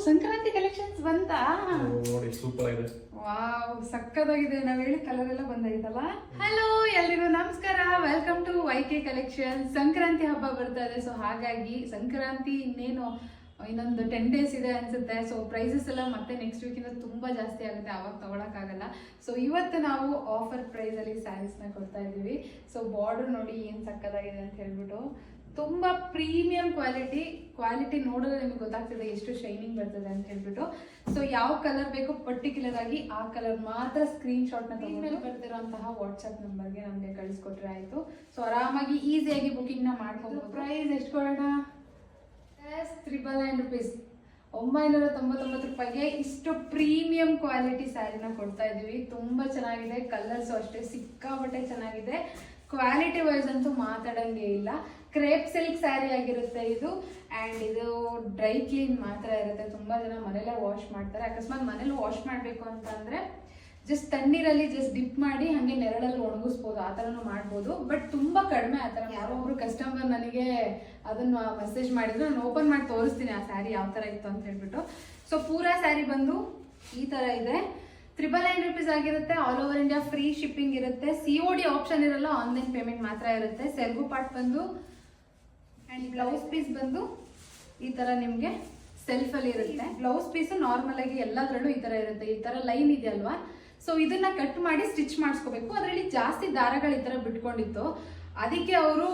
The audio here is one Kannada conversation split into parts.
ಸಂಕ್ರಾಂತಿ ಕಲೆಕ್ಷನ್ಸ್ ಬಂತಾ? ನೋಡಿ ಸೂಪರ್ ಆಗಿದೆ. ವಾವ್, ಸಕ್ಕತ್ತಾಗಿದೆ. ನಾವ್ ಹೇಳಿ ಕಲರ್ ಎಲ್ಲ ಬಂದೈತಲ್ಲ. ಹಲೋ ಎಲ್ರಿಗೂ ನಮಸ್ಕಾರ, welcome to YK collection. Sankranti ಹಬ್ಬ ಬರ್ತಾ ಇದೆ, ಸೊ ಹಾಗಾಗಿ ಸಂಕ್ರಾಂತಿ ಇನ್ನೊಂದು 10 ಡೇಸ್ ಇದೆ ಅನ್ಸುತ್ತೆ. ಸೊ ಪ್ರೈಸಸ್ ಎಲ್ಲ ಮತ್ತೆ ನೆಕ್ಸ್ಟ್ ವೀಕಿಂದ ತುಂಬಾ ಜಾಸ್ತಿ ಆಗುತ್ತೆ, ಅವಾಗ ತಗೊಳಕ್ಕಾಗಲ್ಲ. ಸೊ ಇವತ್ತು ನಾವು ಆಫರ್ ಪ್ರೈಸ್ ಅಲ್ಲಿ ಸ್ಯಾರೀಸ್ ನ ಕೊಡ್ತಾ ಇದೀವಿ. ಸೊ ಬಾರ್ಡರ್ ನೋಡಿ ಏನ್ ಸಕ್ಕತ್ತಾಗಿದೆ ಅಂತ ಹೇಳ್ಬಿಟ್ಟು, ತುಂಬಾ ಪ್ರೀಮಿಯಂ ಕ್ವಾಲಿಟಿ ನೋಡಿದ್ರೆ ನಿಮ್ಗೆ ಗೊತ್ತಾಗ್ತದೆ ಎಷ್ಟು ಶೈನಿಂಗ್ ಬರ್ತದೆ ಅಂತ ಹೇಳ್ಬಿಟ್ಟು. ಸೊ ಯಾವ ಕಲರ್ ಬೇಕು ಪರ್ಟಿಕ್ಯುಲರ್ ಆಗಿ ಆ ಕಲರ್ ಮಾತ್ರ ಸ್ಕ್ರೀನ್ ಶಾಟ್ ನ ತಗೊಂಡು ಬರ್ತಿರೋಂತಹ ವಾಟ್ಸ್ಆಪ್ ನಂಬರ್ಗೆ ನಮ್ಗೆ ಕಳಿಸ್ಕೊಟ್ರೆ ಆಯ್ತು. ಸೊ ಆರಾಮಾಗಿ ಈಸಿಯಾಗಿ ಬುಕಿಂಗ್ ನ ಮಾಡ್ಕೊಬಹುದು. ಪ್ರೈಸ್ ಎಷ್ಟು ಕೊಡೋಣ? 999 rupees, 999 ರೂಪಾಯಿಗೆ ಇಷ್ಟು ಪ್ರೀಮಿಯಂ ಕ್ವಾಲಿಟಿ ಸ್ಯಾರಿನ ಕೊಡ್ತಾ ಇದೀವಿ. ತುಂಬಾ ಚೆನ್ನಾಗಿದೆ, ಕಲರ್ಸ್ ಅಷ್ಟೇ ಸಿಕ್ಕಾಪಟ್ಟೆ ಚೆನ್ನಾಗಿದೆ. ಕ್ವಾಲಿಟಿ ವೈಸ್ ಅಂತೂ ಮಾತಾಡಂಗೆ ಇಲ್ಲ. ಕ್ರೇಪ್ ಸಿಲ್ಕ್ ಸ್ಯಾರಿ ಆಗಿರುತ್ತೆ ಇದು, ಅಂಡ್ ಇದು ಡ್ರೈ ಕ್ಲೀನ್ ಮಾತ್ರ ಇರುತ್ತೆ. ತುಂಬಾ ಜನ ಮನೇಲೆ ವಾಶ್ ಮಾಡ್ತಾರೆ. ಅಕಸ್ಮಾತ್ ಮನೇಲಿ ವಾಶ್ ಮಾಡ್ಬೇಕು ಅಂತ ಅಂದ್ರೆ ಜಸ್ಟ್ ತಣ್ಣೀರಲ್ಲಿ ಜಸ್ಟ್ ಡಿಪ್ ಮಾಡಿ ಹಂಗೆ ನೆರಳಲ್ಲಿ ಒಣಗಿಸ್ಬೋದು, ಆ ಥರನೂ ಮಾಡ್ಬೋದು. ಬಟ್ ತುಂಬಾ ಕಡಿಮೆ ಆ ಥರ. ಯಾರೋ ಒಬ್ರು ಕಸ್ಟಮರ್ ನನಗೆ ಅದನ್ನ ಮೆಸೇಜ್ ಮಾಡಿದ್ರು, ನಾನು ಓಪನ್ ಮಾಡಿ ತೋರಿಸ್ತೀನಿ ಆ ಸ್ಯಾರಿ ಯಾವ ಥರ ಇತ್ತು ಅಂತ ಹೇಳ್ಬಿಟ್ಟು. ಸೊ ಪೂರಾ ಸ್ಯಾರಿ ಬಂದು ಈ ಥರ ಇದೆ. 999 rupees ಆಗಿರುತ್ತೆ. All over India free shipping ಇರುತ್ತೆ. COD ಆಪ್ಷನ್ ಇರಲ್ಲ, ಆನ್ಲೈನ್ ಪೇಮೆಂಟ್ ಮಾತ್ರ ಇರುತ್ತೆ. ಸೆಲ್ಗು ಪಾರ್ಟ್ ಬಂದು ಅಂಡ್ ಬ್ಲೌಸ್ ಪೀಸ್ ಬಂದು ಈ ತರ ನಿಮ್ಗೆ ಸೆಲ್ಫ್ ಅಲ್ಲಿ ಇರುತ್ತೆ. ಬ್ಲೌಸ್ ಪೀಸ್ ನಾರ್ಮಲ್ ಆಗಿ ಎಲ್ಲದರಲ್ಲೂ ಈ ತರ ಇರುತ್ತೆ. ಈ ತರ ಲೈನ್ ಇದೆಯಲ್ವಾ, ಸೊ ಇದನ್ನ ಕಟ್ ಮಾಡಿ ಸ್ಟಿಚ್ ಮಾಡಿಸ್ಕೋಬೇಕು. ಅದರಲ್ಲಿ ಜಾಸ್ತಿ ದಾರಗಳು ಈ ತರ ಬಿಟ್ಕೊಂಡಿತ್ತು, ಅದಕ್ಕೆ ಅವರು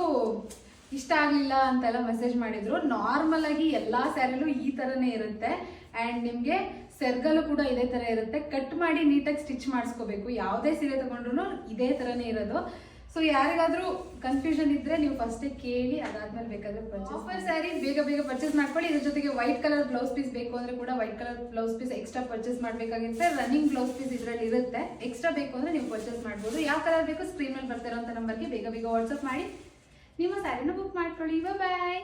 ಇಷ್ಟ ಆಗ್ಲಿಲ್ಲ ಅಂತೆಲ್ಲ ಮೆಸೇಜ್ ಮಾಡಿದ್ರು. ನಾರ್ಮಲ್ ಆಗಿ ಎಲ್ಲಾ ಸ್ಯಾರಿಲೂ ಈ ತರನೇ ಇರುತ್ತೆ. ಅಂಡ್ ನಿಮ್ಗೆ ಸೆರ್ಗಲು ಕೂಡ ಇದೇ ತರ ಇರುತ್ತೆ. ಕಟ್ ಮಾಡಿ ನೀಟಾಗಿ ಸ್ಟಿಚ್ ಮಾಡಿಸ್ಕೋಬೇಕು. ಯಾವುದೇ ಸೀರೆ ತಗೊಂಡ್ರು ಇದೇ ತರನೇ ಇರೋದು. ಸೊ ಯಾರಿಗಾದ್ರೂ ಕನ್ಫ್ಯೂಷನ್ ಇದ್ರೆ ನೀವು ಫಸ್ಟೇ ಕೇಳಿ, ಅದಾದ್ಮೇಲೆ ಬೇಕಾದ್ರೆ ಪರ್ಚೇಸ್. ಆಫರ್ ಸ್ಯಾರಿ ಬೇಗ ಪರ್ಚೇಸ್ ಮಾಡ್ಕೊಳ್ಳಿ. ಇದ್ರ ಜೊತೆಗೆ ವೈಟ್ ಕಲರ್ ಬ್ಲೌಸ್ ಪೀಸ್ ಬೇಕು ಅಂದ್ರೆ ಕೂಡ white colour blouse piece extra purchase ಮಾಡ್ಬೇಕಾಗಿರುತ್ತೆ. ರನ್ನಿಂಗ್ ಬ್ಲೌಸ್ ಪೀಸ್ ಇದ್ರಲ್ಲಿ ಇರುತ್ತೆ. ಎಕ್ಸ್ಟ್ರಾ ಬೇಕು ಅಂದ್ರೆ ನೀವು ಪರ್ಚೇಸ್ ಮಾಡ್ಬೋದು. ಯಾವ ಕಲರ್ ಬೇಕು ಸ್ಕ್ರೀನ್ ಮೇಲೆ ಬರ್ತಿರೋಂಥ ನಂಬರ್ಗೆ ಬೇಗ ವಾಟ್ಸ್ಆಪ್ ಮಾಡಿ ನಿಮ್ಮ ಸ್ಯಾರಿನ ಬುಕ್ ಮಾಡ್ಕೊಳ್ಳಿ. ಬಾಯ್.